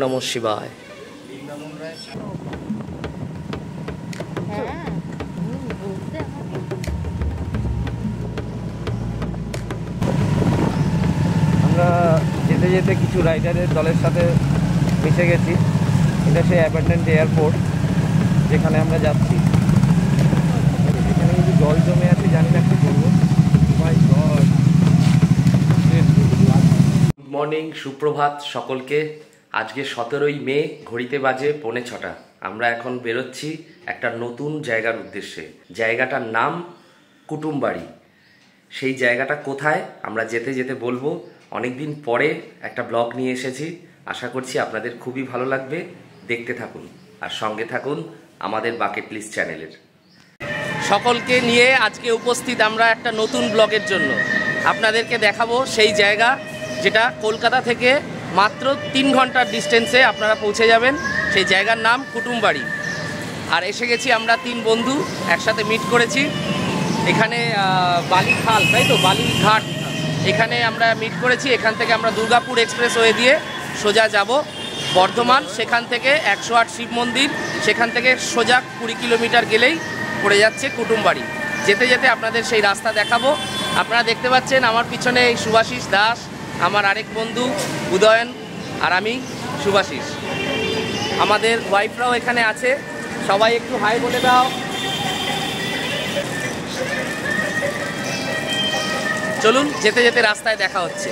নমঃ শিবায়। আমরা যেতে যেতে কিছু রাইডারের দলের সাথে মিশে গেছি। এটা সেই অ্যাপার্টমেন্ট এয়ারপোর্ট যেখানে আমরা যাচ্ছি। এখানে কিন্তু জল জমে আছে, জানি না কি করবো। গুড মর্নিং, সুপ্রভাত সকলকে। আজকে 17ই মে, ঘড়িতে বাজে 6:45। আমরা এখন বেরোচ্ছি একটা নতুন জায়গার উদ্দেশ্যে। জায়গাটার নাম কুটুমবাড়ি। সেই জায়গাটা কোথায় আমরা যেতে যেতে বলবো। অনেকদিন পরে একটা ব্লগ নিয়ে এসেছি, আশা করছি আপনাদের খুবই ভালো লাগবে। দেখতে থাকুন আর সঙ্গে থাকুন আমাদের বাকেট লিস্ট চ্যানেলের। সকলকে নিয়ে আজকে উপস্থিত আমরা একটা নতুন ব্লগের জন্য। আপনাদেরকে দেখাবো সেই জায়গা যেটা কলকাতা থেকে মাত্র 3 ঘন্টার ডিস্টেন্সে আপনারা পৌঁছে যাবেন। সেই জায়গার নাম কুটুমবাড়ি। আর এসে গেছি আমরা 3 বন্ধু, একসাথে মিট করেছি এখানে বালি খাল, তাই তো, বালি ঘাট, এখানে আমরা মিট করেছি। এখান থেকে আমরা দুর্গাপুর এক্সপ্রেসওয়ে দিয়ে সোজা যাব বর্ধমান। সেখান থেকে 108 শিব মন্দির, সেখান থেকে সোজা 20 কিলোমিটার গেলেই পড়ে যাচ্ছে কুটুমবাড়ি। যেতে যেতে আপনাদের সেই রাস্তা দেখাবো। আপনারা দেখতে পাচ্ছেন আমার পিছনে এই শুভাশিস দাস, আমার আরেক বন্ধু উদয়ন, আর আমি শুভাশিস। আমাদের ওয়াইফরাও এখানে আছে, সবাই একটু হাই বলে দাও। চলুন যেতে যেতে রাস্তায় দেখা হচ্ছে।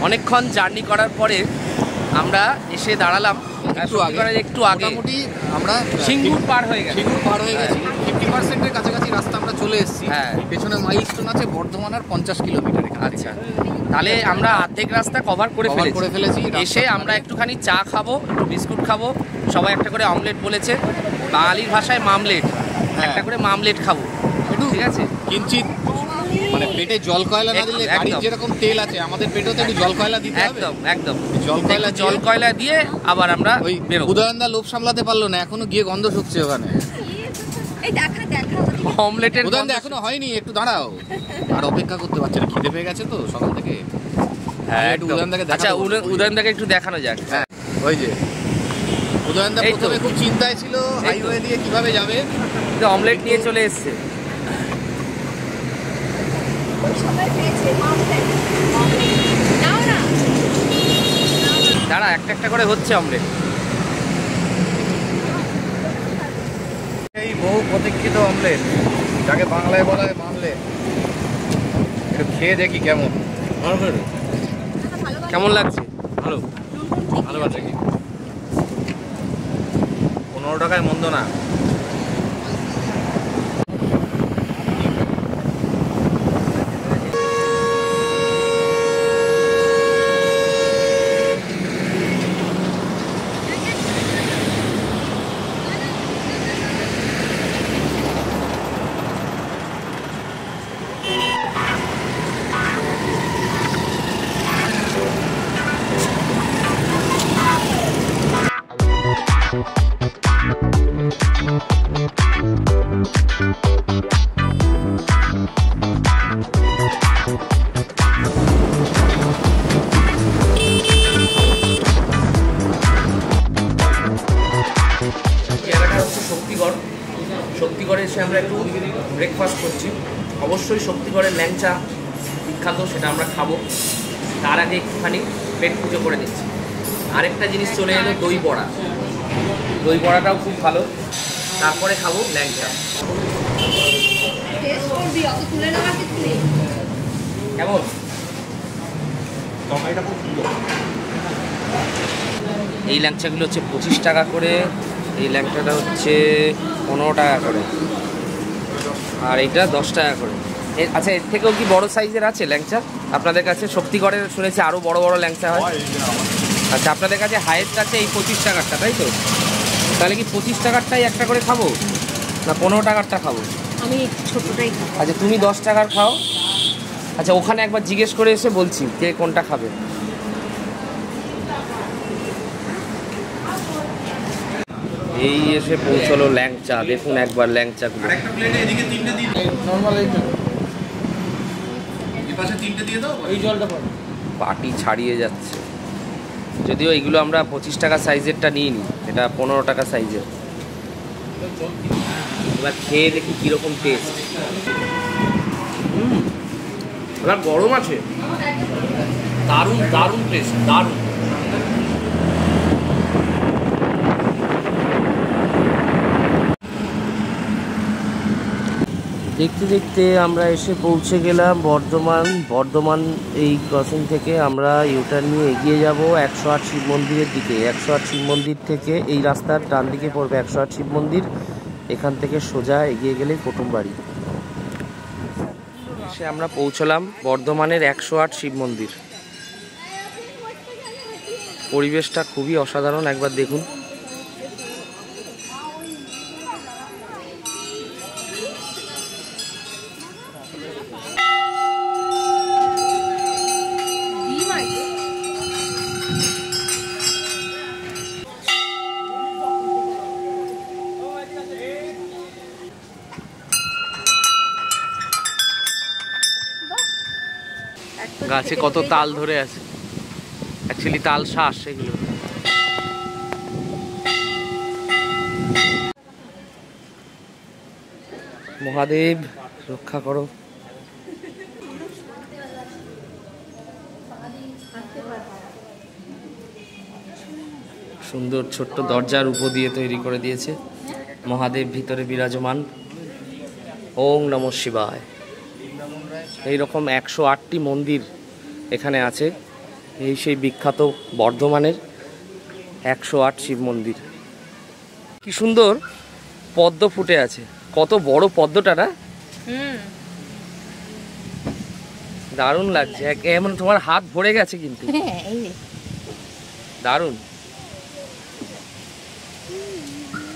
অনেকক্ষণ জার্নি করার পরে আমরা এসে দাঁড়ালাম একটু আগে। মোটামুটি আমরা সিঙ্গুর পার হয়ে গেছি। 50%-এর কাছাকাছি রাস্তা আমরা চলে এসেছি। হ্যাঁ, পেছনে মাইলস্টোন আছে বর্ধমান আর 50 কিলোমিটার। আচ্ছা, তাহলে আমরা অর্ধেক রাস্তা কভার করে ফেলেছি। এসে আমরা একটুখানি চা খাবো, একটু বিস্কুট খাবো, সবাই একটা করে অমলেট বলেছে, বাঙালির ভাষায় মামলেট, একটা করে মামলেট খাবো। ঠিক আছে, কিঞ্চিত মানে পেটে জল কয়লা না দিলে, গাড়ির যেরকম তেল আছে আমাদের পেটেও তো একটু জল কয়লা দিতে হবে। একদম জল কয়লা দিয়ে আবার আমরা ওই উদয়নদা লোভ সামলাতে পারলো না, এখনো গিয়ে গন্ধ শুকছে ওখানে। অমলেটের উদয়নদা এখনো হয়নি, একটু দাঁড়াও, আর অপেক্ষা করতে পারছে না, খিদে পেয়ে গেছে তো সকাল থেকে। আচ্ছা, উদয়নদাকে একটু দেখানো যাক। হ্যাঁ, ওই যে উদয়নদা প্রথমে খুব চিন্তায় ছিল হাইওয়ে দিয়ে কিভাবে যাবে, অমলেট নিয়ে চলে এসছে। দাঁড়া, একটা করে হচ্ছে অমলেট। এই বহু প্রতীক্ষিত অমলেট, যাকে বাংলায় বলা হয় মামলেট, একটু খেয়ে দেখি কেমন লাগছে। ভালো আছে কি? 15 টাকায় মন্দ না। ব্রেকফাস্ট করছি। অবশ্যই শক্তিগড়ের ল্যাংচা বিখ্যাত, সেটা আমরা খাবো। তার আগে একটুখানি পেট পুজো করে দিচ্ছি। আরেকটা জিনিস চলে এলো, দই বড়া। দই বড়াটাও খুব ভালো, তারপরে খাবো ল্যাংচা। কেমন? এই ল্যাংচাগুলো হচ্ছে 25 টাকা করে, এই ল্যাংচাটা হচ্ছে 15 টাকা করে, আর এইটা 10 টাকা করে। আচ্ছা, এর থেকেও কি বড় সাইজের আছে ল্যাংচা আপনাদের কাছে? শক্তিগড়ের শুনেছি আরও বড় বড় ল্যাংচা হয়। আচ্ছা, আপনাদের কাছে হাইয়েস্ট আছে এই 25 টাকারটা, তাই তো? তাহলে কি 25 টাকারটাই একটা করে খাবো না 15 টাকারটা খাবো? আমি ছোটটাই খাবো। আচ্ছা, তুমি 10 টাকার খাও। আচ্ছা, ওখানে একবার জিজ্ঞেস করে এসে বলছি কে কোনটা খাবে। এই এসে পৌঁছলো ল্যাংচা, দেখুন একবার ল্যাংচাগুলো। পাটি ছাড়িয়ে যাচ্ছে, যদিও এইগুলো আমরা 25 টাকা সাইজেরটা নিই নি, এটা 15 টাকা সাইজের। এবার খেয়ে দেখি কীরকম টেস্ট। এবার গরম আছে, দারুণ দারুণ টেস্ট, দারুণ। দেখতে দেখতে আমরা এসে পৌঁছে গেলাম বর্ধমান। এই ক্রসিং থেকে আমরা ইউটার্ন নিয়ে এগিয়ে যাব 108 শিব মন্দিরের দিকে। 108 শিব মন্দির থেকে এই রাস্তার ডান দিকে পড়বে 108 শিব মন্দির। এখান থেকে সোজা এগিয়ে গেলেই কুটুমবাড়ি। সে আমরা পৌঁছলাম বর্ধমানের 108 শিব মন্দির। পরিবেশটা খুবই অসাধারণ, একবার দেখুন। গাছে কত তাল ধরে আছে, অ্যাকচুয়ালি তাল শ্বাস এগুলো। মহাদেব রক্ষা করো। সুন্দর ছোট্ট দরজার উপর দিয়ে তৈরি করে দিয়েছে। মহাদেব ভিতরে বিরাজমান। ওং নমঃ শিবায়। এইরকম 108টি মন্দির এখানে আছে। এই সেই বিখ্যাত বর্ধমানের 108 শিব মন্দির। কি সুন্দর পদ্ম ফুটে আছে, কত বড় পদ্মটা না? দারুণ লাগছে, এমন তোমার হাত ভরে গেছে কিন্তু। দারুণ।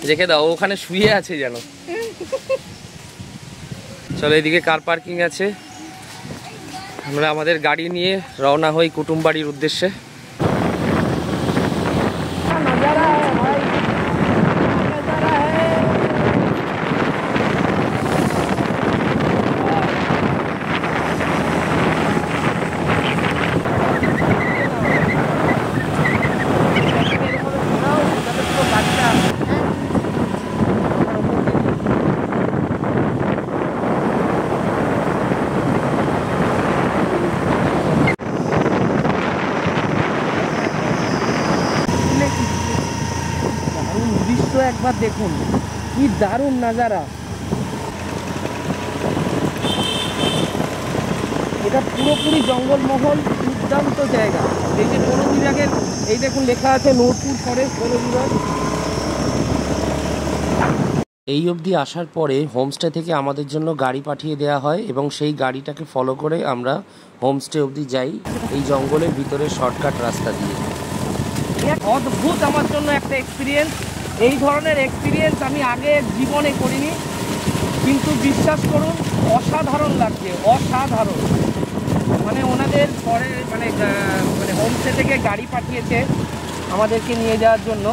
রেখে দাও, ওখানে শুয়ে আছে যেন। চলো, এদিকে কার পার্কিং আছে। আমরা আমাদের গাড়ি নিয়ে রওনা হই কুটুমবাড়ির উদ্দেশ্যে। একবার দেখুন কি দারুণ নাজারা। এটা পুরোপুরি জঙ্গলমহল, দুর্দান্ত জায়গা। এই যে বন বিভাগের, এই দেখুন লেখা আছে নোটপুর ফরেস্ট বন বিভাগ। এই অবধি আসার পরে হোমস্টে থেকে আমাদের জন্য গাড়ি পাঠিয়ে দেওয়া হয় এবং সেই গাড়িটাকে ফলো করে আমরা হোমস্টে অবধি যাই এই জঙ্গলের ভিতরে শর্টকাট রাস্তা দিয়ে। অদ্ভুত আমার জন্য একটা এক্সপিরিয়েন্স। এই ধরনের এক্সপিরিয়েন্স আমি আগে জীবনে করিনি, কিন্তু বিশ্বাস করুন অসাধারণ লাগছে, অসাধারণ। মানে ওনাদের পরে মানে হোমস্টে থেকে গাড়ি পাঠিয়েছে আমাদেরকে নিয়ে যাওয়ার জন্য।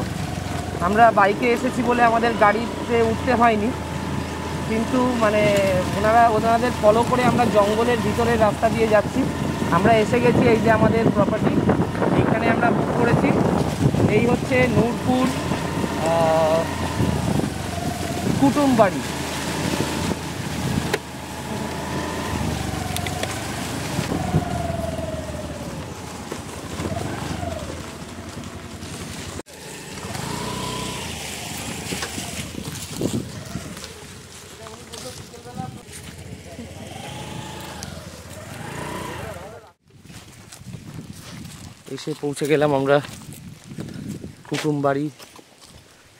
আমরা বাইকে এসেছি বলে আমাদের গাড়িতে উঠতে হয়নি, কিন্তু মানে ওনাদের ফলো করে আমরা জঙ্গলের ভিতরের রাস্তা দিয়ে যাচ্ছি। আমরা এসে গেছি, এই যে আমাদের প্রপার্টি, এইখানে আমরা বুক করেছি। এই হচ্ছে নূরপুর কুটুমবাড়ি। এসে পৌঁছে গেলাম আমরা কুটুমবাড়ি।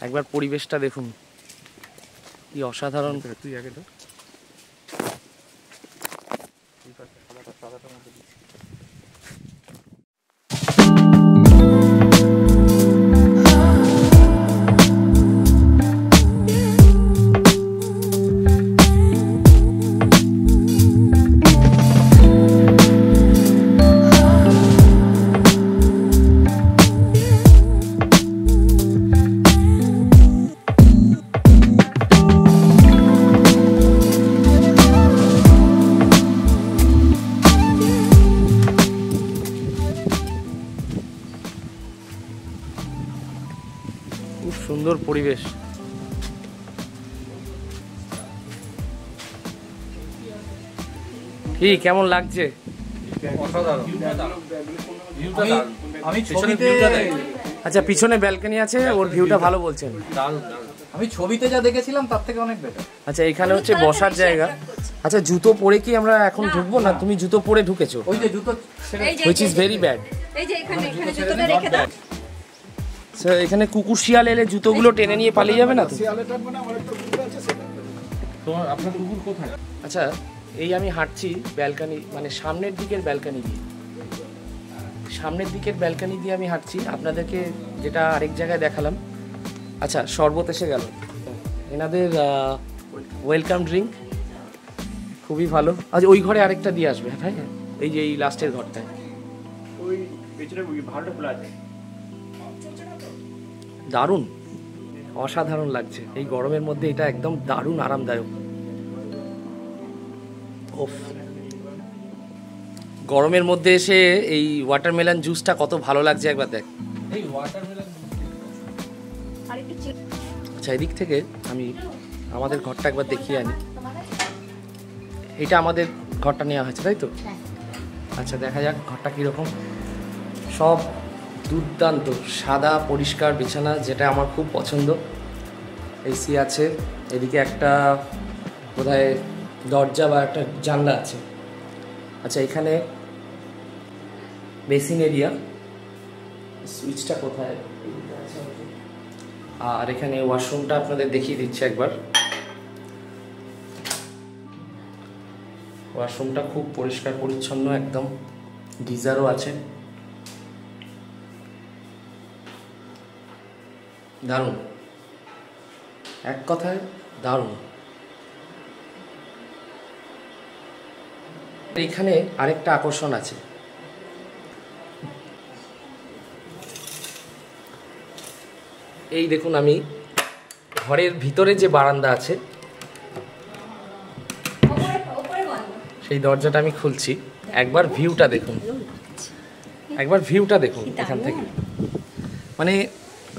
একবার পরিবেশটা দেখুন, কি অসাধারণ। তুই আগে তো খুব সুন্দর পরিবেশ। কি কেমন লাগছে? আচ্ছা, পিছনে ব্যালকনি আছে, ওর ভিউটা ভালো বলছেন। আমি ছবিতে যা দেখেছিলাম তার থেকে অনেক বেটার। আচ্ছা, এখানে হচ্ছে বসার জায়গা। আচ্ছা, জুতো পরে কি আমরা এখন ঢুকবো না? তুমি জুতো পরে ঢুকেছো, ওই যে জুতো, which is very bad। এই যে এখানে জুতোটা রেখে দাও। স্যার, এখানে কুকুর শিয়াল এলে জুতোগুলো টেনে নিয়ে পালিয়ে যাবে না তো? আপনার কুকুর কোথায়? আচ্ছা, এই আমি হাঁটছি ব্যালকনি, মানে সামনের দিকের ব্যালকনি দিয়ে, সামনের দিকের ব্যালকনি দিয়ে আমি হাঁটছি আপনাদেরকে, যেটা আরেক জায়গায় দেখালাম। আচ্ছা, শরবত এসে গেল, এনাদের ওয়েলকাম ড্রিঙ্ক খুবই ভালো। আচ্ছা, ওই ঘরে আরেকটা দিয়ে আসবে। হ্যাঁ, এই যে এই লাস্টের ঘরটায় দারুণ, অসাধারণ লাগছে এই গরমের মধ্যে। এটা একদম দারুণ আরামদায়ক। ওফ, গরমের মধ্যে এসে এই ওয়াটারমেলন জুসটা কত ভালো লাগছে একবার দেখ। এই ওয়াটারমেলন। আচ্ছা, এদিক থেকে আমি আমাদের ঘরটা একবার দেখিয়ে আনি। এটা আমাদের ঘরটা নেওয়া হয়েছে, তাই তো? আচ্ছা, দেখা যাক ঘরটা কীরকম। সব দুর্দান্ত, সাদা পরিষ্কার বিছানা, যেটা আমার খুব পছন্দ। এসি আছে, এদিকে একটা বোধহয় দরজা বা একটা জানলা আছে। আচ্ছা, এখানে বেসিন এরিয়া, সুইচটা কোথায়? আর এখানে ওয়াশরুমটা আপনাদের দেখিয়ে দিচ্ছি একবার। ওয়াশরুমটা খুব পরিষ্কার পরিচ্ছন্ন একদম, গিজারও আছে। দারুণ, এক কথায় দারুণ। এখানে আরেকটা আকর্ষণ আছে। এই দেখুন, আমি ঘরের ভিতরে যে বারান্দা আছে সেই দরজাটা আমি খুলছি। একবার ভিউটা দেখুন, একবার ভিউটা দেখুন এখান থেকে। মানে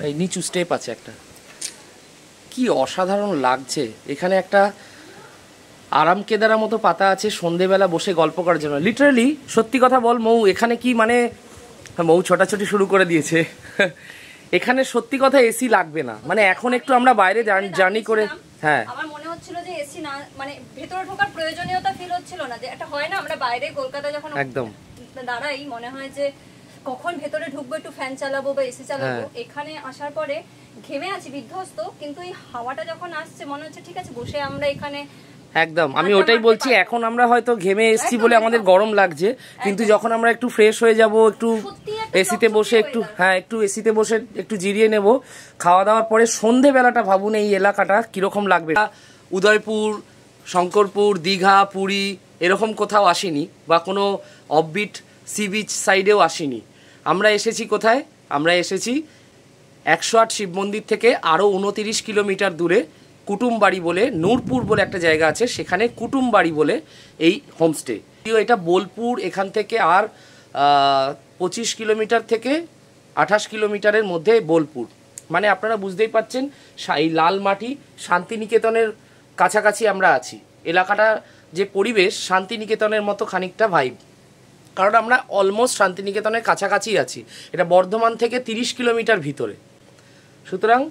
এই নিচু স্টেপ আছে একটা, কি অসাধারণ লাগছে। এখানে একটা আরাম কেদারা মতো পাতা আছে, সন্ধেবেলা বসে গল্প করার জন্য। লিটারালি সত্যি কথা বল মৌ, এখানে কি মানে, মৌ ছোটাছুটি শুরু করে দিয়েছে। এখানে সত্যি কথা এসি লাগবে না, মানে এখন একটু আমরা বাইরে জার্নি করে, হ্যাঁ আমার মনে হচ্ছিল যে এসি না, মানে ভেতরে ঢোকার প্রয়োজনীয়তা ফিল হচ্ছিল না। যে একটা হয় না, আমরা বাইরে কলকাতা যখন একদম দাঁড়াই, মনে হয় যে কখন ভেতরে ঢুকবো, একটু ফ্যান চালাবো বা এসি চালাবো। এখানে আসার পরে ঘেমে আছি বিধ্বস্ত, কিন্তু এই হাওয়াটা যখন আসছে মনে হচ্ছে ঠিক আছে, বসে আমরা এখানে একদম। আমি ওটাই বলছি, এখন আমরা হয়তো ঘেমে এসছি বলে আমাদের গরম লাগছে, কিন্তু যখন আমরা একটু ফ্রেশ হয়ে যাব, একটু এসিতে বসে একটু, হ্যাঁ একটু এসিতে বসে একটু জিরিয়ে নেব, খাওয়া দাওয়ার পরে সন্ধেবেলাটা ভাবুন এই এলাকাটা কিরকম লাগবে। উদয়পুর, শঙ্করপুর, দীঘা, পুরী এরকম কোথাও আসিনি, বা কোনো অফবিট সি বিচ সাইডেও আসিনি। আমরা এসেছি কোথায়? আমরা এসেছি 108 শিব মন্দির থেকে আরও 29 কিলোমিটার দূরে কুটুমবাড়ি বলে, নূরপুর বলে একটা জায়গা আছে, সেখানে কুটুমবাড়ি বলে এই হোমস্টে। এটা বোলপুর, এখান থেকে আর 25 কিলোমিটার থেকে 28 কিলোমিটারের মধ্যে বোলপুর। মানে আপনারা বুঝতেই পাচ্ছেন, এই লাল মাটি, শান্তিনিকেতনের কাছাকাছি আমরা আছি। এলাকাটা যে পরিবেশ, শান্তিনিকেতনের মতো খানিকটা ভাইব, কারণ আমরা অলমোস্ট শান্তিনিকেতনের কাছাকাছি আছি। এটা বর্ধমান থেকে 30 কিলোমিটার ভিতরে। সুতরাং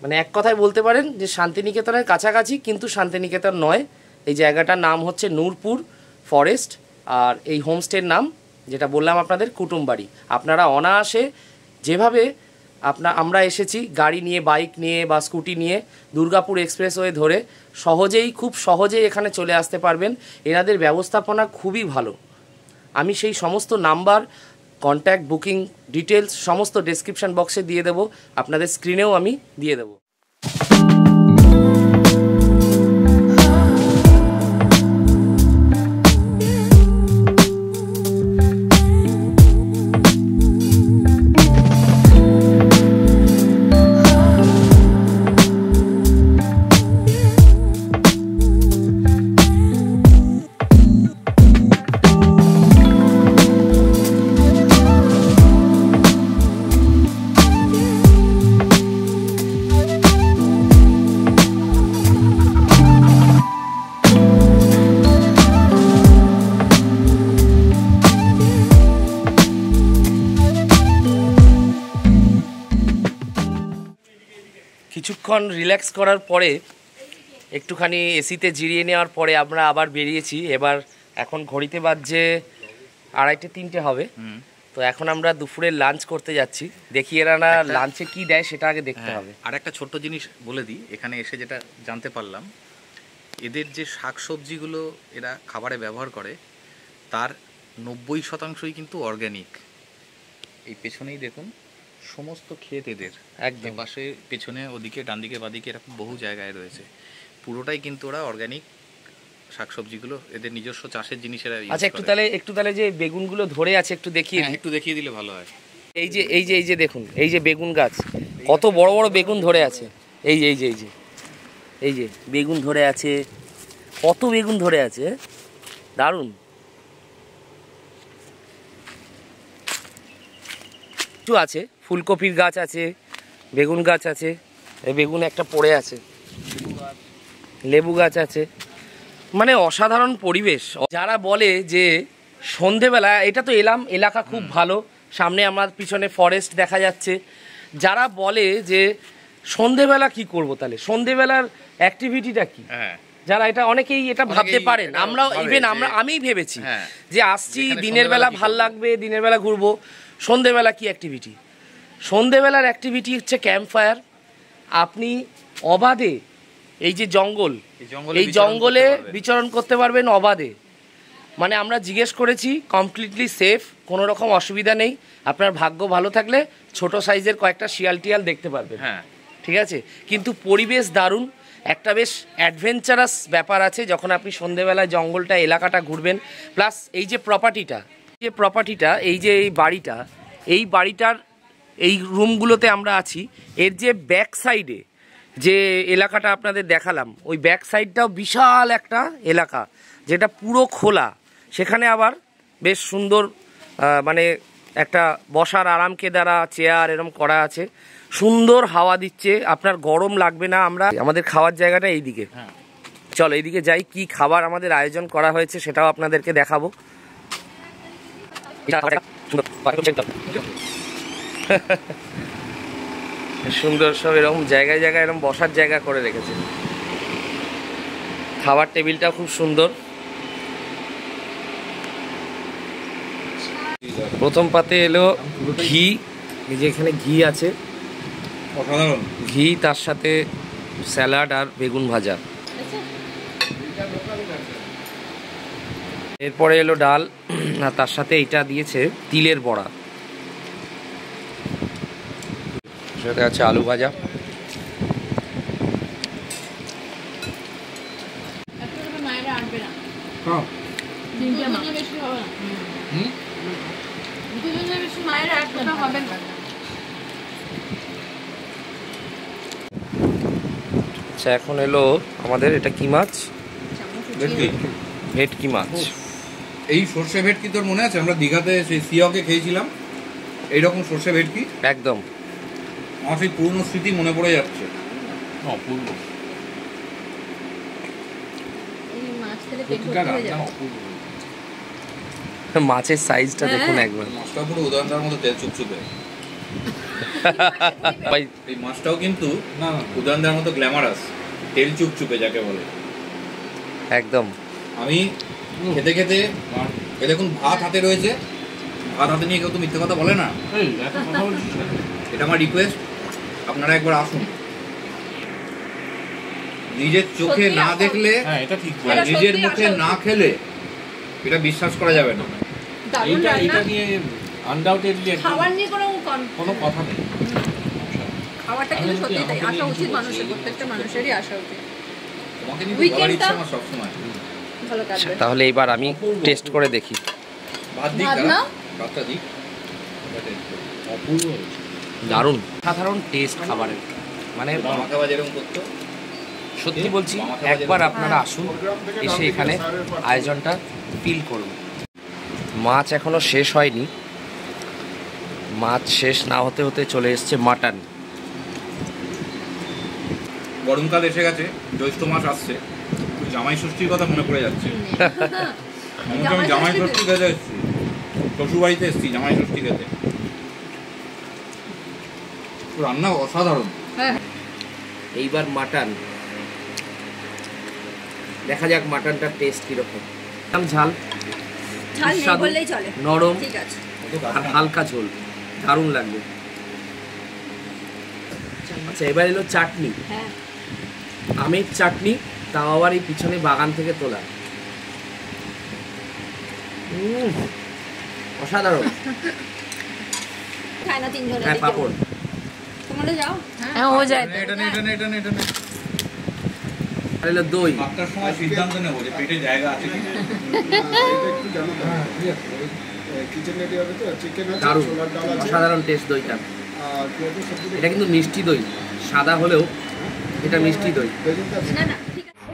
মানে এক কথায় বলতে পারেন যে শান্তিনিকেতনের কাছাকাছি, কিন্তু শান্তিনিকেতন নয়। এই জায়গাটার নাম হচ্ছে নূরপুর ফরেস্ট, আর এই হোমস্টের নাম যেটা বললাম আপনাদের কুটুমবাড়ি। আপনারা অনায়াসে যেভাবে আমরা এসেছি গাড়ি নিয়ে, বাইক নিয়ে বা স্কুটি নিয়ে দুর্গাপুর এক্সপ্রেসওয়ে ধরে খুব সহজেই এখানে চলে আসতে পারবেন। এনাদের ব্যবস্থাপনা খুবই ভালো। আমি সেই সমস্ত নাম্বার, কন্ট্যাক্ট, বুকিং ডিটেলস সমস্ত ডেসক্রিপশন বক্সে দিয়ে দেবো, আপনাদের স্ক্রিনেও আমি দিয়ে দেবো। কিছুক্ষণ রিল্যাক্স করার পরে, একটুখানি এসিতে জিরিয়ে নেওয়ার পরে আমরা আবার বেরিয়েছি। এখন ঘড়িতে বাজছে 2:30-3টে হবে। তো এখন আমরা দুপুরে লাঞ্চ করতে যাচ্ছি। দেখি এরা না লাঞ্চে কি দেয় সেটা আগে দেখতে হবে। আর একটা ছোট্ট জিনিস বলে দিই, এখানে এসে যেটা জানতে পারলাম, এদের যে শাকসবজিগুলো এরা খাবারে ব্যবহার করে তার 90%ই কিন্তু অর্গ্যানিক। এই পেছনেই দেখুন সমস্ত ক্ষেত এদের, একদম পাশে পেছনে ওদিকে ডান দিকে বাদিকে এরকম বহু জায়গায় রয়েছে, পুরোটাই কিন্তু ওরা অর্গ্যানিক শাকসবজিগুলো, এদের নিজস্ব চাষের জিনিসেরা। আচ্ছা, একটু তাহলে যে বেগুনগুলো ধরে আছে একটু দেখিয়ে দিলে ভালো হয়। এই যে দেখুন, এই যে বেগুন গাছ, কত বড় বড় বেগুন ধরে আছে। এই যে বেগুন ধরে আছে, কত বেগুন ধরে আছে, দারুণ। কিছু আছে, ফুলকপির গাছ আছে, বেগুন গাছ আছে, বেগুন একটা পড়ে আছে, লেবু গাছ আছে, মানে অসাধারণ পরিবেশ। যারা বলে যে সন্ধেবেলা, এটা তো এলাকা খুব ভালো, সামনে আমার পিছনে ফরেস্ট দেখা যাচ্ছে। যারা বলে যে সন্ধেবেলা কি করব, তাহলে সন্ধেবেলার অ্যাক্টিভিটিটা কি, যারা এটা অনেকেই এটা ভাবতে পারেন, আমিই ভেবেছি যে আসছি দিনের বেলা ভাল লাগবে, দিনের বেলা ঘুরবো, সন্ধেবেলা কি অ্যাক্টিভিটি? সন্ধেবেলার অ্যাক্টিভিটি হচ্ছে ক্যাম্প ফায়ার। আপনি অবাধে এই যে জঙ্গলে বিচরণ করতে পারবেন অবাধে। মানে আমরা জিজ্ঞেস করেছি, কমপ্লিটলি সেফ, কোনো রকম অসুবিধা নেই। আপনার ভাগ্য ভালো থাকলে ছোট সাইজের কয়েকটা শিয়াল টিয়াল দেখতে পারবেন, ঠিক আছে। কিন্তু পরিবেশ দারুণ, একটা বেশ অ্যাডভেঞ্চারাস ব্যাপার আছে যখন আপনি সন্ধেবেলায় জঙ্গলটা এলাকাটা ঘুরবেন। প্লাস এই যে প্রপার্টিটা, এই বাড়িটার এই রুমগুলোতে আমরা আছি, এর যে ব্যাক সাইডে যে এলাকাটা আপনাদের দেখালাম, ওই ব্যাক সাইডটাও বিশাল একটা এলাকা যেটা পুরো খোলা। সেখানে আবার বেশ সুন্দর মানে একটা বসার আরামকে দ্বারা চেয়ার এরকম করা আছে, সুন্দর হাওয়া দিচ্ছে, আপনার গরম লাগবে না। আমাদের খাওয়ার জায়গাটা এইদিকে, চলো এইদিকে যাই, কি খাবার আমাদের আয়োজন করা হয়েছে সেটাও আপনাদেরকে দেখাবো। সুন্দর সব এরকম জায়গায় এরকম বসার জায়গা করে রেখেছে। খাবার টেবিলটাও খুব সুন্দর। প্রথম পাতে এলো ঘি, এই যে এখানে ঘি আছে, অসাধারণ ঘি, তার সাথে স্যালাড আর বেগুন ভাজা। এরপরে এলো ডাল, আর তার সাথে এইটা দিয়েছে তিলের বড়া, সাথে আছে আলু ভাজা। আচ্ছা, এখন এলো আমাদের এটা কি মাছ, ভেটকি মাছ। এই সর্ষে ভেটকি তোর মনে আছে? আমরা দীঘাতে সেই সিওকে খেয়েছিলাম এইরকম সর্ষে ভেটকি, একদম আমার সেই পুরনো স্মৃতি মনে পড়ে যাচ্ছে। মাছের সাইজটা দেখুন একবার, মাছটা পুরো উদাহরণের মতো তেল চুপচুপে। এই মাছটাও কিন্তু উদাহরণের মতো গ্ল্যামারাস, তেল চুপচুপে যাকে বলে, একদম। আমি খেতে খেতে দেখুন ভাত হাতে রয়েছে, ভাত হাতে নিয়ে কেউ তো মিথ্যে কথা বলে না। এটা আমার রিকোয়েস্ট, আপনারা একবার আসুন। নিজের চোখে না দেখলে, এটা ঠিক নিজের মুখে না খেলে এটা বিশ্বাস করা যাবে না। এটা নিয়ে আনডাউটেডলি খাবার নিয়ে কোনো কথা নেই। খাবারটা কিন্তু সত্যি তাই আসা উচিত মানুষের, প্রত্যেকটা মানুষেরই আসা উচিত। তোমাকে নিয়ে খাবার ইচ্ছে আমার সবসময়। ভালো কাটবে। তাহলে এবার আমি টেস্ট করে দেখি। ভাত দিক ভাত না, নাও। ভাতটা দিক। দারুণ, সাধারণ টেস্ট খাবারের, মানে মামা খাবার যেরকম করতো, সত্যি বলছি একবার আপনারা আসুন, এসে এখানে আয়োজনটা ফিল করুন। মাছ এখনো শেষ হয়নি, মাছ শেষ না হতে হতে চলে এসছে মাটন। গরমকাল এসে গেছে, জ্যৈষ্ঠ মাস আসছে, জামাই ষষ্ঠীর কথা মনে পড়ে যাচ্ছে। আমি জামাই ষষ্ঠী খেতে এসেছি, শ্বশুর বাড়িতে এসেছি জামাই ষষ্ঠী খেতে। রান্না অসাধারণ। এইবার মাটন দেখা যাক, মাটনটার টেস্ট কিরকম। ঝাল ঝাল নেই সুস্বাদু, বললেই চলে, নরম ঠিক আছে। আর হালকা ঝোল, দারুণ লাগবে। আচ্ছা, এবার এলো চাটনি, হ্যাঁ আমের চাটনি, তাও আবার এই পিছনে বাগান থেকে তোলা। অসাধারণ। খায় না তিনজনে। হ্যাঁ, পাপড়। তোমরা যাও। হ্যাঁ হয়ে যায়। এটা নে, এটা নে, এটা নে, এটা নে। আর এলো দই। আপনার সময় সিদ্ধান্ত নেবো যে পেটে জায়গা আছে কিনা। দারুণ, অসাধারণ টেস্ট দইটা। এটা কিন্তু মিষ্টি দই, সাদা হলেও এটা মিষ্টি দই। না না ঠিক আছে।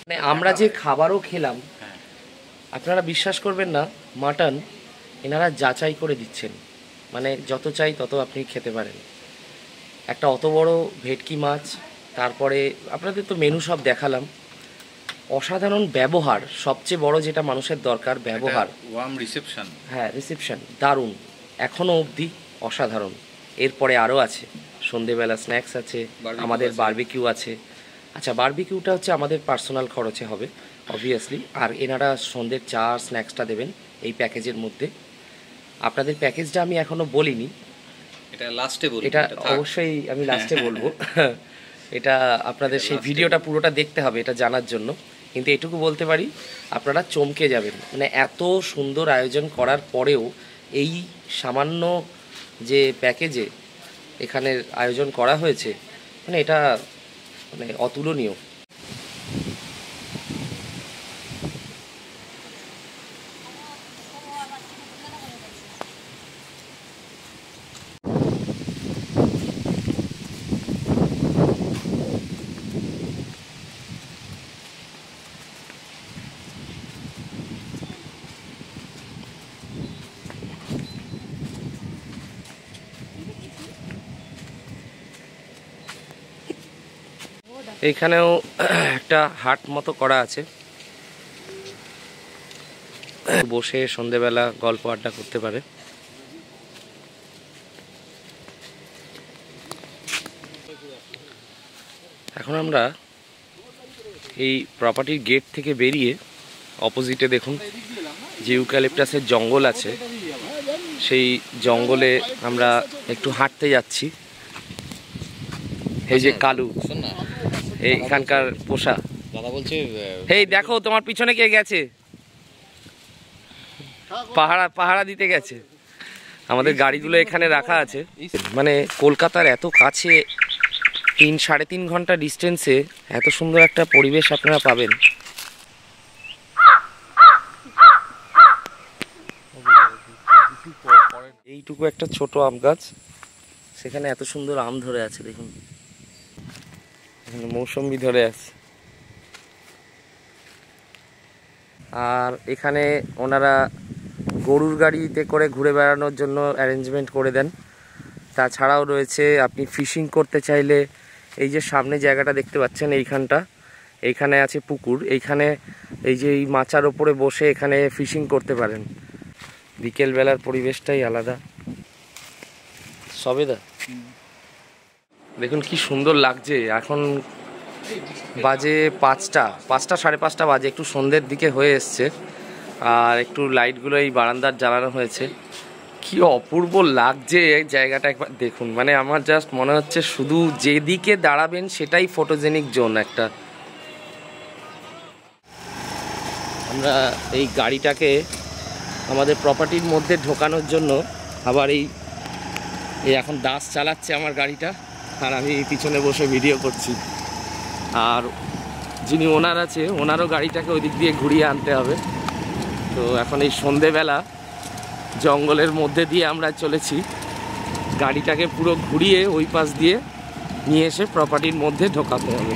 মানে আমরা যে খাবারও খেলাম, আপনারা বিশ্বাস করবেন না, মাটন এনারা যাচাই করে দিচ্ছেন, মানে যত চাই তত আপনি খেতে পারেন। একটা অত বড় ভেটকি মাছ, তারপরে আপনাদের তো মেনু সব দেখালাম। অসাধারণ ব্যবহার, সবচেয়ে বড় যেটা মানুষের দরকার, ব্যবহার। Worm reception. হ্যাঁ, রিসেপশন দারুণ, এখনও অবধি অসাধারণ। এরপরে আরও আছে, সন্ধেবেলা স্ন্যাক্স আছে, আমাদের বারবিকিউ আছে। আচ্ছা, বারবিকিউটা হচ্ছে আমাদের পার্সোনাল খরচে হবে অবভিয়াসলি, আর এনারা সন্ধ্যের চা স্ন্যাক্সটা দেবেন এই প্যাকেজের মধ্যে। আপনাদের প্যাকেজটা আমি এখনও বলিনি, এটা লাস্টে বলবো। এটা অবশ্যই আমি লাস্টে বলবো। এটা আপনাদের সেই ভিডিওটা পুরোটা দেখতে হবে এটা জানার জন্য, কিন্তু এটুকু বলতে পারি আপনারা চমকে যাবেন। মানে এত সুন্দর আয়োজন করার পরেও এই সামান্য যে প্যাকেজে এখানের আয়োজন করা হয়েছে, মানে এটা মানে অতুলনীয়। এইখানেও একটা হাট মতো করা আছে, বসে সন্ধেবেলা গল্প আড্ডা করতে পারে। এখন আমরা এই প্রপার্টির গেট থেকে বেরিয়ে অপোজিটে দেখুন যে ইউক্যালিপটাসের জঙ্গল আছে, সেই জঙ্গলে আমরা একটু হাঁটতে যাচ্ছি। এই যে কালু, এখানকার পোষা। দাদা বলছে এই দেখো তোমার পিছনে কে গেছে, পাহারা দিতে গেছে। আমাদের গাড়িগুলো এখানে রাখা আছে। মানে কলকাতার এত কাছে, 3-3.5 ঘন্টা ডিস্টেন্সে এত সুন্দর একটা পরিবেশ আপনারা পাবেন। এইটুকু একটা ছোট আম গাছ, সেখানে এত সুন্দর আম ধরে আছে দেখুন, মৌসুম্বি ধরে আছে। আর এখানে ওনারা গরুর গাড়িতে করে ঘুরে বেড়ানোর জন্য অ্যারেঞ্জমেন্ট করে দেন। তাছাড়াও রয়েছে, আপনি ফিশিং করতে চাইলে এই যে সামনে জায়গাটা দেখতে পাচ্ছেন, এইখানে আছে পুকুর, এইখানে এই যে এই মাচার ওপরে বসে এখানে ফিশিং করতে পারেন। বিকেলবেলার পরিবেশটাই আলাদা। সবেদা দেখুন কি সুন্দর লাগছে। এখন বাজে 5টা 5:30 বাজে, একটু সন্ধ্যের দিকে হয়ে এসছে। আর একটু লাইটগুলো এই বারান্দার জ্বালানো হয়েছে। কি অপূর্ব লাগছে এই জায়গাটা, একবার দেখুন। মানে আমার জাস্ট মনে হচ্ছে শুধু যেদিকে দাঁড়াবেন সেটাই ফটোজেনিক জোন একটা। আমরা এই গাড়িটাকে আমাদের প্রপার্টির মধ্যে ঢোকানোর জন্য আবার এই এখন দাস চালাচ্ছে আমার গাড়িটা, আর আমি পিছনে বসে ভিডিও করছি। আর যিনি ওনার আছে, ওনারও গাড়িটাকে ওই দিক দিয়ে ঘুরিয়ে আনতে হবে। তো এখন এই সন্ধেবেলা জঙ্গলের মধ্যে দিয়ে আমরা চলেছি, গাড়িটাকে পুরো ঘুরিয়ে ওই পাশ দিয়ে নিয়ে এসে প্রপার্টির মধ্যে ঢোকাতে হবে।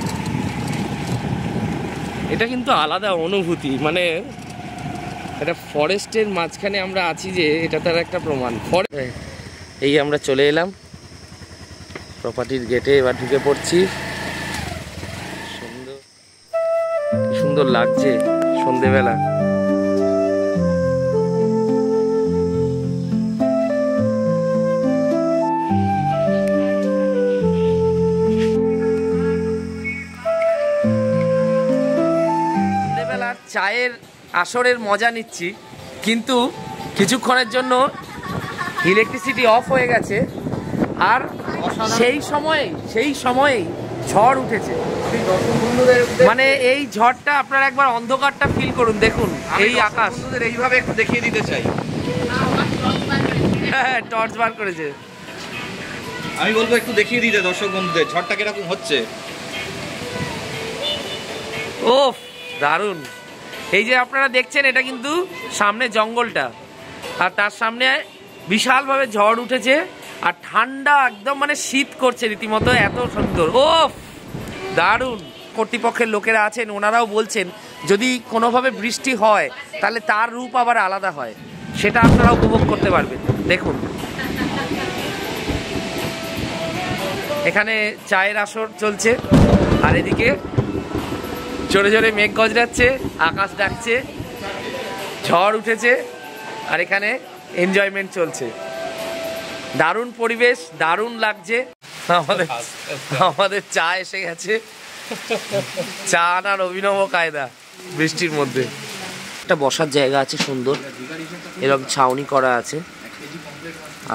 এটা কিন্তু আলাদা অনুভূতি, মানে এটা ফরেস্টের মাঝখানে আমরা আছি যে, এটা তার একটা প্রমাণ। এই আমরা চলে এলাম প্রপার্টির গেটে, এবার ঢুকে পড়ছি। সুন্দর, কি সুন্দর লাগছে সন্ধেবেলা। সন্ধেবেলার চায়ের আসরের মজা নিচ্ছি, কিন্তু কিছুক্ষণের জন্য ইলেকট্রিসিটি অফ হয়ে গেছে। আর সেই সময়েই ঝড় উঠেছে। মানে এই ঝড়টা আপনারা একবার অন্ধকারটা ফিল করুন, দেখুন এই আকাশ। এইভাবে একটু দেখিয়ে দিতে চাই, হ্যাঁ টর্চ বার করেছে। আমি বলবো একটু দেখিয়ে দিতে দর্শক বন্ধুদের ঝড়টা কিরকম হচ্ছে। ওফ দারুণ। এই যে আপনারা দেখছেন, এটা কিন্তু সামনে জঙ্গলটা, আর তার সামনে বিশালভাবে ঝড় উঠেছে, আর ঠান্ডা একদম, মানে শীত করছে রীতিমতো, এত সুন্দর। ওফ দারুণ। কর্তৃপক্ষের লোকেরা আছেন, ওনারাও বলছেন যদি কোনোভাবে বৃষ্টি হয় তাহলে তার রূপ আবার আলাদা হয়, সেটা আপনারা উপভোগ করতে পারবেন। দেখুন এখানে চায়ের আসর চলছে, আর এদিকে জোরে জোরে মেঘ গজরাচ্ছে, আকাশ ডাকছে, ঝড় উঠেছে, আর এখানে এনজয়মেন্ট চলছে। দারুণ পরিবেশ, দারুণ লাগছে। আমাদের চা এসে গেছে, চা আনার অভিনব কায়দা বৃষ্টির মধ্যে। একটা বসার জায়গা আছে সুন্দর, এরকম ছাউনি করা আছে,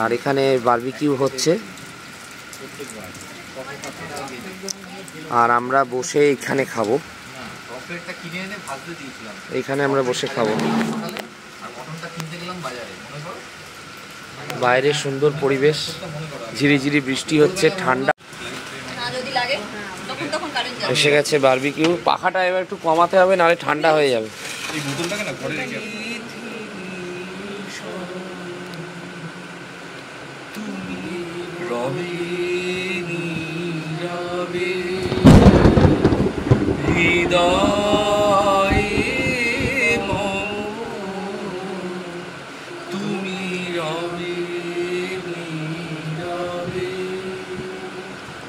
আর এখানে বারবিকিউ হচ্ছে, আর আমরা বসে এখানে খাবো। এখানে আমরা বসে খাবো। বাইরে সুন্দর পরিবেশ, ঝিরিঝিরি বৃষ্টি হচ্ছে, ঠান্ডা এসে গেছে বারবিকিউ। পাখাটা এবার একটু কমাতে হবে, নাহলে ঠান্ডা হয়ে যাবে।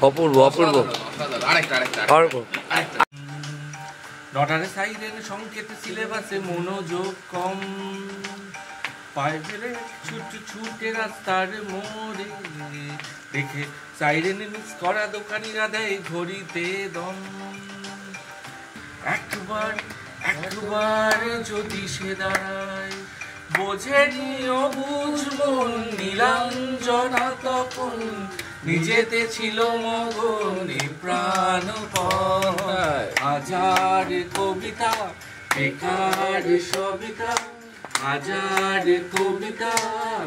অপূর্ব অপূর্ব। রডারে সাইরেন সংকেত সিলেবাসে মনোযোগ কম, পায়ে ফেলে ছুটে রাস্তার মোড়ে, দেখে সাইরেন মিস করা দোকানিরা দেয় ঘড়িতে দম। একবার যদি সে দাঁড়ায়, বোঝে নিও বুঝবো নীলাঞ্জনা তখন নিজেতে ছিল মগনে প্রাণপণ। হাজার কবিতা বেকার সবিতা, হাজার কবিতা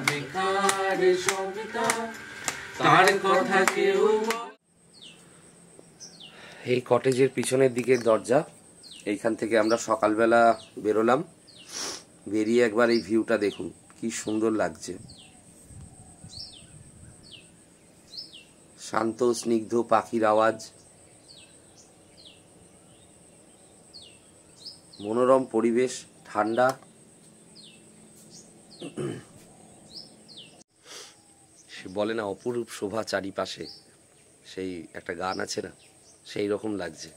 বেকার সবিতা, তার কথা কেউ। এই কটেজের পিছনের দিকের দরজা, এইখান থেকে আমরা সকালবেলা বেরোলাম, বেরিয়ে একবার এই ভিউটা দেখুন, কি সুন্দর লাগছে। শান্ত স্নিগ্ধ পাখির আওয়াজ, মনোরম পরিবেশ, ঠান্ডা। সে বলে না অপরূপ শোভা চারিপাশে, সেই একটা গান আছে না, সেই রকম লাগছে।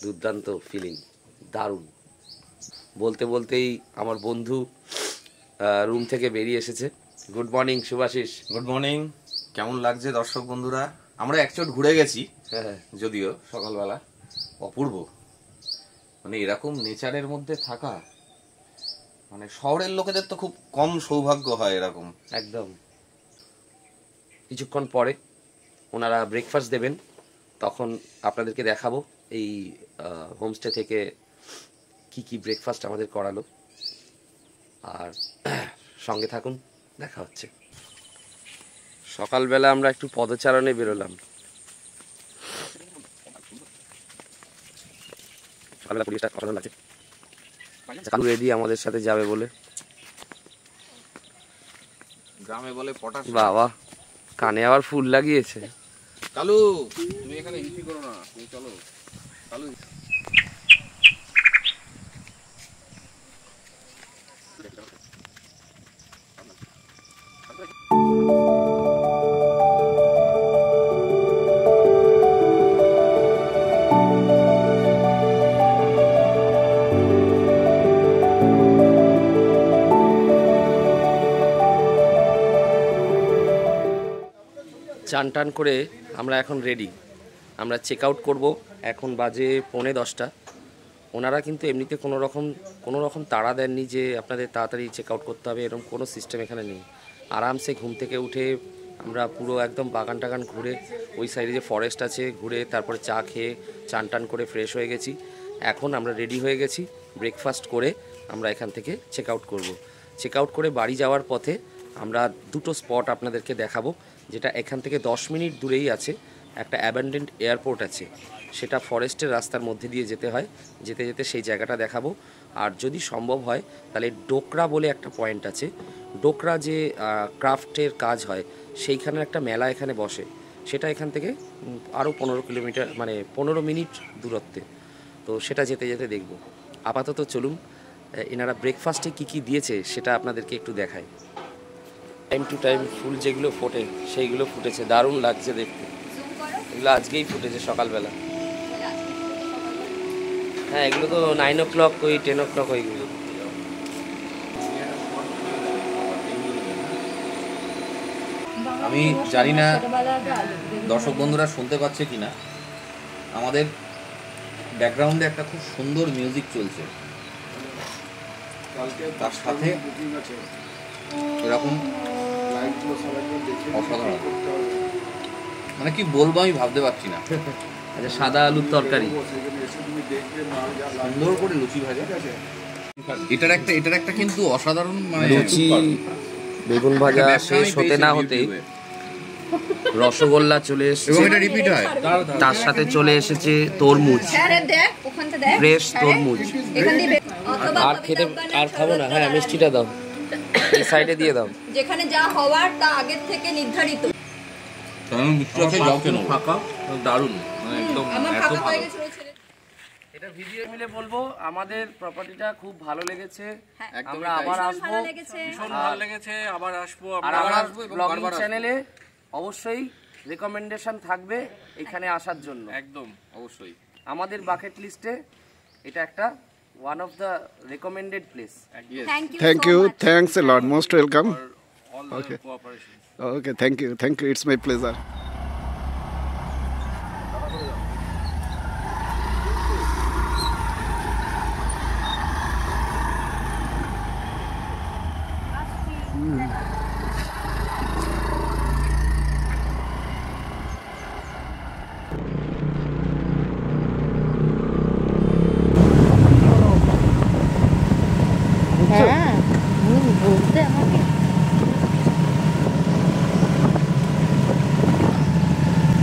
দুর্দান্ত ফিলিং, দারুণ। বলতে বলতেই আমার বন্ধু রুম থেকে বেরিয়ে এসেছে। Good morning Subhashis. Good morning. কেমন লাগছে দর্শক বন্ধুরা? আমরা একচোট ঘুরে গেছি, হ্যাঁ যদিও সকালবেলা। অপূর্ব, মানে এরকম নেচারের মধ্যে থাকা, মানে শহরের লোকেদের তো খুব কম সৌভাগ্য হয় এরকম। একদম। কিছুক্ষণ পরে ওনারা ব্রেকফাস্ট দেবেন, তখন আপনাদেরকে দেখাবো এই হোমস্টে থেকে কি কি ব্রেকফাস্ট আমাদের করালো। আর সঙ্গে থাকুন, দেখা হচ্ছে। সকালবেলা আমরা একটু পদচারণে বেরোলাম। সকালবেলা পরিবেশটা অসাধারণ লাগছে। কালু রেডি আমাদের সাথে যাবে বলে। গ্রামে বলে পটাশ। বাবা, কানে আবার ফুল লাগিয়েছে। কালু, তুমি এখানে এন্ট্রি করো না, তুমি চলো। কালু, চান টান করে আমরা এখন রেডি, আমরা চেক আউট করবো। এখন বাজে 9:45। ওনারা কিন্তু এমনিতে কোনো রকম তাড়া দেননি যে আপনাদের তাড়াতাড়ি চেক আউট করতে হবে, এরকম কোনো সিস্টেম এখানে নেই। আরামসে ঘুম থেকে উঠে আমরা পুরো একদম বাগান টাগান ঘুরে, ওই সাইডে যে ফরেস্ট আছে ঘুরে, তারপরে চা খেয়ে চান টান করে ফ্রেশ হয়ে গেছি। এখন আমরা রেডি হয়ে গেছি, ব্রেকফাস্ট করে আমরা এখান থেকে চেক আউট করবো। চেক আউট করে বাড়ি যাওয়ার পথে আমরা দুটো স্পট আপনাদেরকে দেখাবো, যেটা এখান থেকে 10 মিনিট দূরেই আছে। একটা অ্যাবান্ডেন্ট এয়ারপোর্ট আছে, সেটা ফরেস্টের রাস্তার মধ্যে দিয়ে যেতে হয়, যেতে যেতে সেই জায়গাটা দেখাবো। আর যদি সম্ভব হয় তাহলে ডোকরা বলে একটা পয়েন্ট আছে, ডোকরা যে ক্রাফটের কাজ হয় সেইখানে একটা মেলা এখানে বসে, সেটা এখান থেকে আরও 15 কিলোমিটার, মানে 15 মিনিট দূরত্বে। তো সেটা যেতে যেতে দেখব। আপাতত চলুন, এনারা ব্রেকফাস্টে কি কি দিয়েছে সেটা আপনাদেরকে একটু দেখায়। টাইম টু টাইম ফুল যেগুলো ফোটে সেইগুলো ফুটেছে, দারুণ লাগছে দেখতে। এগুলো আজকেই ফুটেছে সকালবেলা। হ্যাঁ, এগুলো তো 9 o'clock, ওই 10 o'clock ওইগুলো। আমি জানি না দর্শক বন্ধুরা শুনতে পাচ্ছে কিনা, আমাদের ব্যাকগ্রাউন্ডে একটা খুব সুন্দর মিউজিক চলছে, তার সাথে এরকম অসাধারণ, মানে কি বলবো আমি ভাবতে পারছি না। আচ্ছা, সাদা আলুর তরকারি, সুন্দর করে লুচি ভাজা, এটার একটা কিন্তু অসাধারণ, মানে লুচি বেগুন ভাজা শেষ হতে না হতে রসগোল্লা চলে এসেছে, এবং এটা রিপিট হয়। তার সাথে চলে এসেছে তরমুজ, ফ্রেশ তরমুজ। আর খেতে আর খাবো না। হ্যাঁ, মিষ্টিটা দাও, এই সাইডে দিয়ে দাও। যেখানে যা হওয়ার তা আগের থেকে নির্ধারিত। ফাঁকা, দারুণ, মানে একদম এত ভালো। এটা ভিডিও মিলে বলবো আমাদের প্রপার্টিটা খুব ভালো লেগেছে। একদমই আমরা তাই। আবার আসবো, ভীষণ ভালো লেগেছে, আবার আসবো। আর আমার আসবো এবং ব্লগিং বারবার আসবো। চ্যানেলে অবশ্যই রেকমেন্ডেশন থাকবে এখানে আসার জন্য। একদম অবশ্যই। আমাদের বাকেট লিস্টে এটা একটা one of the recommended place. Thank you. Thanks a lot. Most welcome. All Okay. Cooperation. Okay. Thank you. Thank you. It's my pleasure.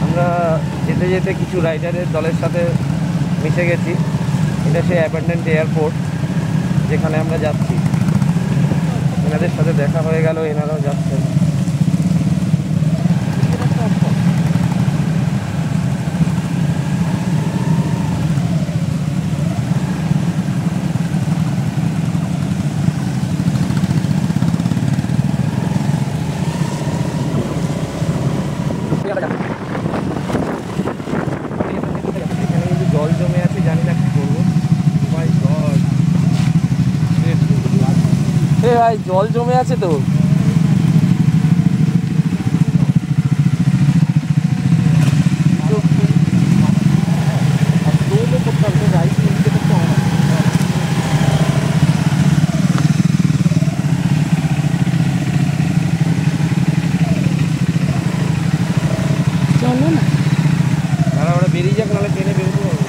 আমরা যেতে যেতে কিছু রাইডারের দলের সাথে মিশে গেছি। এটা সেই অ্যাপার্টমেন্ট এয়ারপোর্ট যেখানে আমরা যাচ্ছি। এনাদের সাথে দেখা হয়ে গেল, এনারাও যাচ্ছেন। এখানে কিন্তু জল জমে আছে, জানি না কি করবো। মাই গড, ভাই জল জমে আছে তো। বেরিয়ে যাক, নাহলে ট্রেনে বেরোতে পারবো।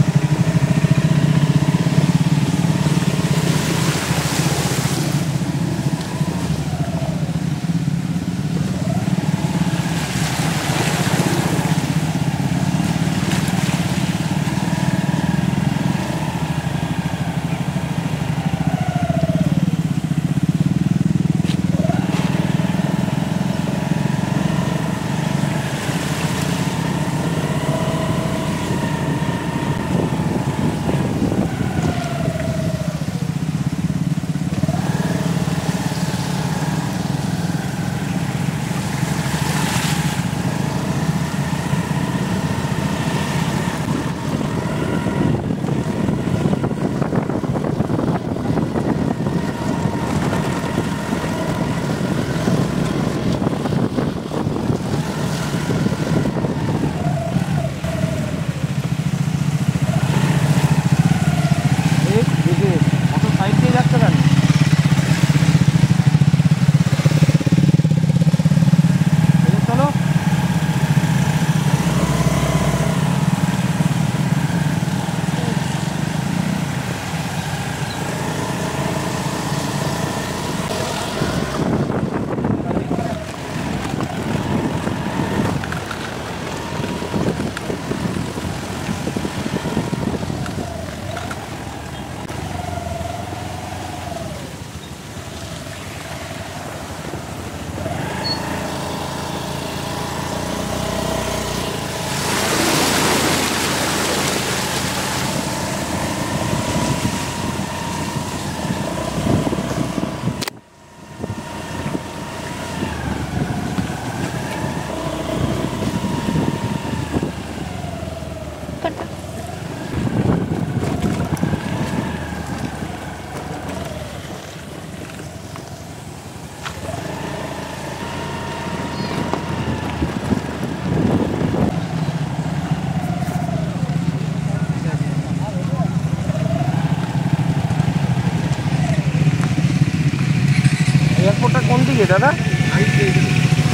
এয়ারপোর্টটা কোন দিকে দাদা?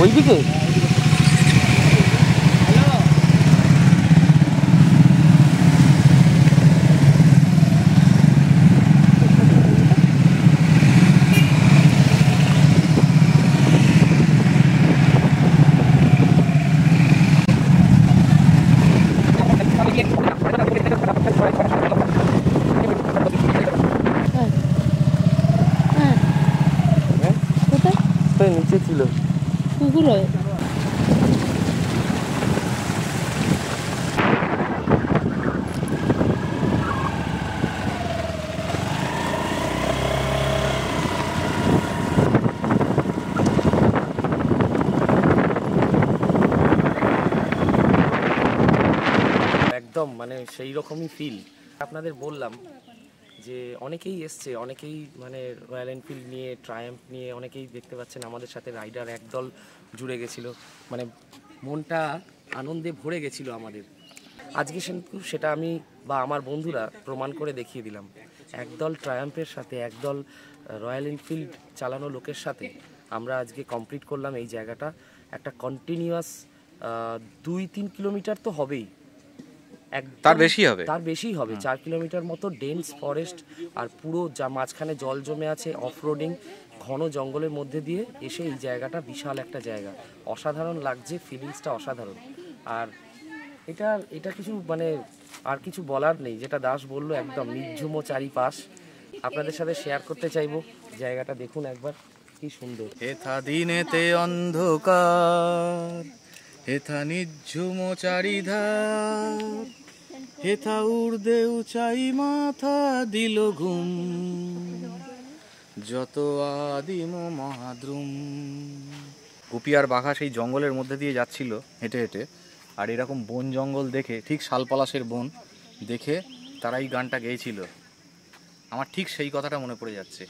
ওই দিকে? নিচে ছিল পুকুর হয়। একদম মানে সেই রকমই ফিল। আপনাদের বললাম যে অনেকেই এসছে, অনেকেই মানে রয়্যাল এনফিল্ড নিয়ে, ট্রায়াম্ফ নিয়ে অনেকেই দেখতে পাচ্ছেন আমাদের সাথে রাইডার একদল জুড়ে গেছিলো, মানে মনটা আনন্দে ভরে গেছিলো আমাদের। আজকে সেটা আমি বা আমার বন্ধুরা প্রমাণ করে দেখিয়ে দিলাম। একদল ট্রায়াম্ফের সাথে, একদল রয়্যাল এনফিল্ড চালানো লোকের সাথে আমরা আজকে কমপ্লিট করলাম এই জায়গাটা। একটা কন্টিনিউয়াস 2-3 কিলোমিটার তো হবেই, তার বেশি হবে 4 কিলোমিটার মতো ডেন্স ফরেস্ট, আর পুরো যা মাঝখানে জল জমে আছে, অফ রোডিং, ঘন জঙ্গলের মধ্যে দিয়ে এসে এই জায়গাটা বিশাল একটা জায়গা, অসাধারণ লাগছে, ফিলিংসটা অসাধারণ। আর এটা কিছু মানে আর কিছু বলার নেই, যেটা দাস বললো একদম নিঝুম চারিপাশ। আপনাদের সাথে শেয়ার করতে চাইবো, জায়গাটা দেখুন একবার কি সুন্দর। হেথা দিনেতে অন্ধকার, হেথা নিঝুম চারিধার, হেথা উর্দে উচাই মাথা দিল ঘুম, যত আদিম মহাদ্রুম। গুপি আর বাঘা সেই জঙ্গলের মধ্যে দিয়ে যাচ্ছিল হেঁটে হেঁটে, আর এরকম বন জঙ্গল দেখে, ঠিক শালপলাশের বন দেখে তারা এই গানটা গেয়েছিল। আমার ঠিক সেই কথাটা মনে পড়ে যাচ্ছে।